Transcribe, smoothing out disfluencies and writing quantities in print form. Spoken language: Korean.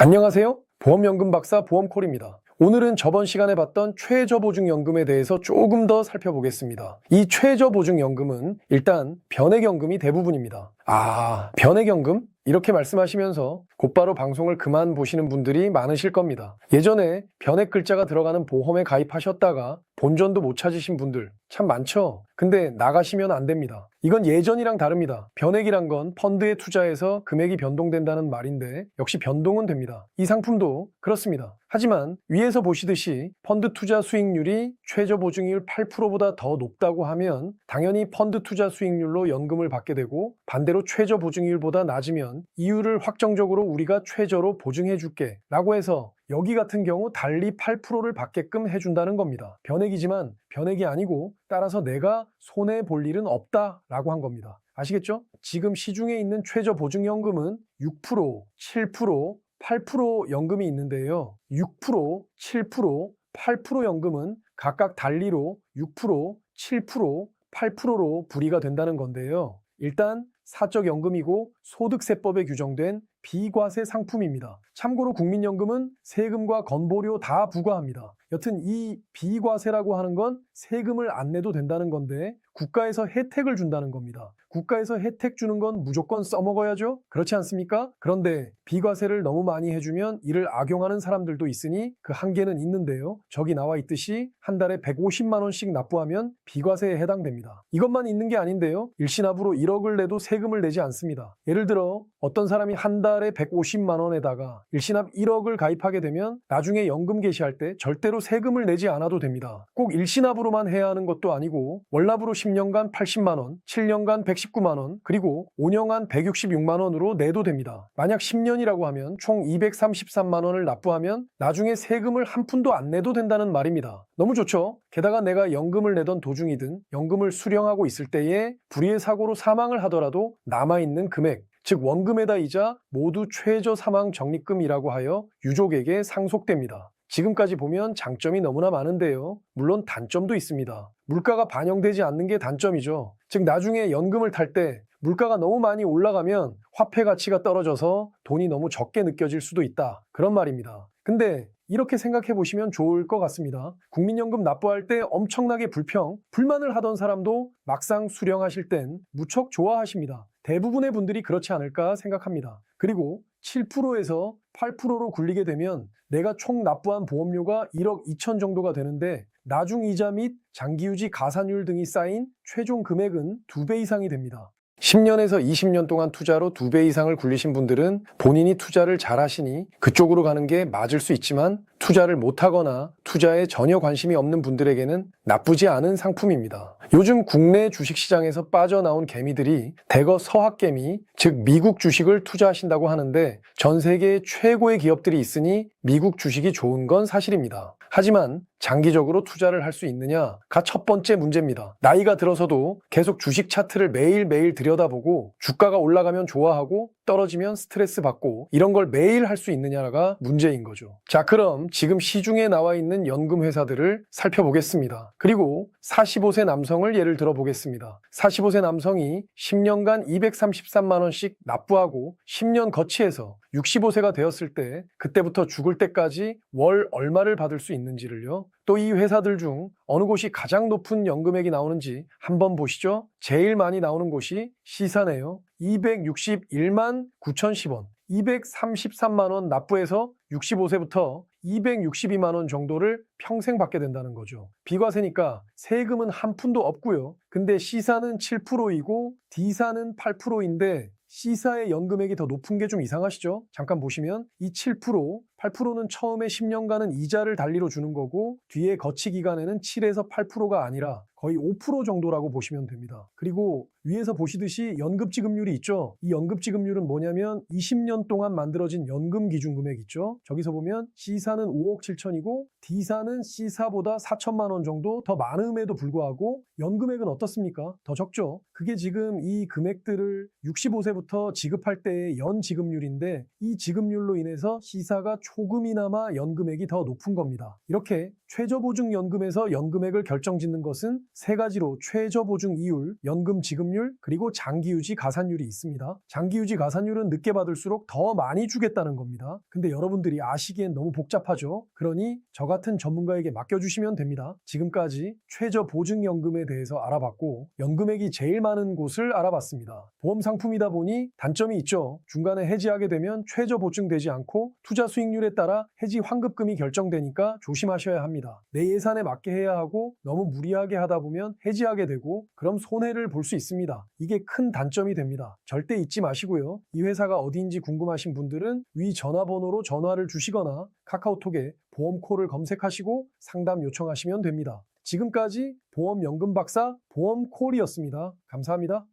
안녕하세요. 보험연금 박사 보험콜입니다. 오늘은 저번 시간에 봤던 최저보증연금에 대해서 조금 더 살펴보겠습니다. 이 최저보증연금은 일단 변액연금이 대부분입니다. 변액연금? 이렇게 말씀하시면서 곧바로 방송을 그만 보시는 분들이 많으실 겁니다. 예전에 변액 글자가 들어가는 보험에 가입하셨다가 본전도 못 찾으신 분들 참 많죠? 근데 나가시면 안 됩니다. 이건 예전이랑 다릅니다. 변액이란 건 펀드에 투자해서 금액이 변동된다는 말인데 역시 변동은 됩니다. 이 상품도 그렇습니다. 하지만 위에서 보시듯이 펀드 투자 수익률이 최저보증이율 8%보다 더 높다고 하면 당연히 펀드 투자 수익률로 연금을 받게 되고, 반대로 최저보증이율보다 낮으면 이율을 확정적으로 우리가 최저로 보증해 줄게 라고 해서 여기 같은 경우 달리 8%를 받게끔 해준다는 겁니다. 변액이지만 변액이 아니고, 따라서 내가 손해볼 일은 없다 라고 한 겁니다. 아시겠죠? 지금 시중에 있는 최저보증연금은 6%, 7%, 8% 연금이 있는데요. 6%, 7%, 8% 연금은 각각 달리로 6%, 7%, 8%로 분리가 된다는 건데요. 일단 사적연금이고 소득세법에 규정된 비과세 상품입니다. 참고로 국민연금은 세금과 건보료 다 부과합니다. 여튼 이 비과세라고 하는 건 세금을 안 내도 된다는 건데 국가에서 혜택을 준다는 겁니다. 국가에서 혜택 주는 건 무조건 써먹어야죠? 그렇지 않습니까? 그런데 비과세를 너무 많이 해주면 이를 악용하는 사람들도 있으니 그 한계는 있는데요. 저기 나와 있듯이 한 달에 150만 원씩 납부하면 비과세에 해당됩니다. 이것만 있는 게 아닌데요. 일시납으로 1억을 내도 세금을 내지 않습니다. 예를 들어 어떤 사람이 한 달에 150만 원에다가 일시납 1억을 가입하게 되면 나중에 연금 개시할 때 절대로 세금을 내지 않아도 됩니다. 꼭 일시납으로만 해야 하는 것도 아니고 월납으로 10년간 80만 원, 7년간 119만 원, 그리고 5년간 166만 원으로 내도 됩니다. 만약 10년이라고 하면 총 233만 원을 납부하면 나중에 세금을 한 푼도 안 내도 된다는 말입니다. 너무 좋죠? 게다가 내가 연금을 내던 도중이든 연금을 수령하고 있을 때에 불의의 사고로 사망을 하더라도 남아있는 금액, 즉 원금에다 이자 모두 최저 사망 적립금이라고 하여 유족에게 상속됩니다. 지금까지 보면 장점이 너무나 많은데요. 물론 단점도 있습니다. 물가가 반영되지 않는 게 단점이죠. 즉 나중에 연금을 탈 때 물가가 너무 많이 올라가면 화폐 가치가 떨어져서 돈이 너무 적게 느껴질 수도 있다, 그런 말입니다. 근데 이렇게 생각해 보시면 좋을 것 같습니다. 국민연금 납부할 때 엄청나게 불만을 하던 사람도 막상 수령하실 땐 무척 좋아하십니다. 대부분의 분들이 그렇지 않을까 생각합니다. 그리고 7%에서 8%로 굴리게 되면 내가 총 납부한 보험료가 1억 2천 정도가 되는데 나중 이자 및 장기유지 가산율 등이 쌓인 최종 금액은 2배 이상이 됩니다. 10년에서 20년 동안 투자로 2배 이상을 굴리신 분들은 본인이 투자를 잘 하시니 그쪽으로 가는 게 맞을 수 있지만, 투자를 못하거나 투자에 전혀 관심이 없는 분들에게는 나쁘지 않은 상품입니다. 요즘 국내 주식시장에서 빠져나온 개미들이 대거 서학개미, 즉 미국 주식을 투자하신다고 하는데 전 세계에 최고의 기업들이 있으니 미국 주식이 좋은 건 사실입니다. 하지만 장기적으로 투자를 할 수 있느냐가 첫 번째 문제입니다. 나이가 들어서도 계속 주식 차트를 매일매일 들여다보고 주가가 올라가면 좋아하고 떨어지면 스트레스 받고 이런 걸 매일 할 수 있느냐가 문제인 거죠. 자, 그럼 지금 시중에 나와 있는 연금 회사들을 살펴보겠습니다. 그리고 45세 남성을 예를 들어 보겠습니다. 45세 남성이 10년간 233만 원씩 납부하고 10년 거치해서 65세가 되었을 때 그때부터 죽을 때까지 월 얼마를 받을 수 있는지를요. 또 이 회사들 중 어느 곳이 가장 높은 연금액이 나오는지 한번 보시죠. 제일 많이 나오는 곳이 시사네요. 261만 9,010원. 233만 원 납부해서 65세부터 262만 원 정도를 평생 받게 된다는 거죠. 비과세니까 세금은 한 푼도 없고요. 근데 C사는 7%이고 D사는 8%인데 C사의 연금액이 더 높은 게 좀 이상하시죠? 잠깐 보시면 이 7%, 8%는 처음에 10년간은 이자를 달리로 주는 거고 뒤에 거치 기간에는 7에서 8%가 아니라 거의 5% 정도라고 보시면 됩니다. 그리고 위에서 보시듯이 연금지급률이 있죠. 이 연금지급률은 뭐냐면 20년 동안 만들어진 연금기준금액 있죠. 저기서 보면 C사는 5억 7천이고 D사는 C사보다 4천만 원 정도 더 많음에도 불구하고 연금액은 어떻습니까? 더 적죠. 그게 지금 이 금액들을 65세부터 지급할 때의 연지급률인데 이 지급률로 인해서 C사가 조금이나마 연금액이 더 높은 겁니다. 이렇게 최저보증연금에서 연금액을 결정짓는 것은 세 가지로 최저보증이율, 연금지급률, 가산율, 그리고 장기유지 가산율이 있습니다. 장기유지 가산율은 늦게 받을수록 더 많이 주겠다는 겁니다. 근데 여러분들이 아시기엔 너무 복잡하죠? 그러니 저 같은 전문가에게 맡겨주시면 됩니다. 지금까지 최저보증연금에 대해서 알아봤고 연금액이 제일 많은 곳을 알아봤습니다. 보험 상품이다 보니 단점이 있죠. 중간에 해지하게 되면 최저보증되지 않고 투자 수익률에 따라 해지 환급금이 결정되니까 조심하셔야 합니다. 내 예산에 맞게 해야 하고 너무 무리하게 하다 보면 해지하게 되고 그럼 손해를 볼 수 있습니다. 이게 큰 단점이 됩니다. 절대 잊지 마시고요. 이 회사가 어디인지 궁금하신 분들은 위 전화번호로 전화를 주시거나 카카오톡에 보험콜을 검색하시고 상담 요청하시면 됩니다. 지금까지 보험연금박사 보험콜이었습니다. 감사합니다.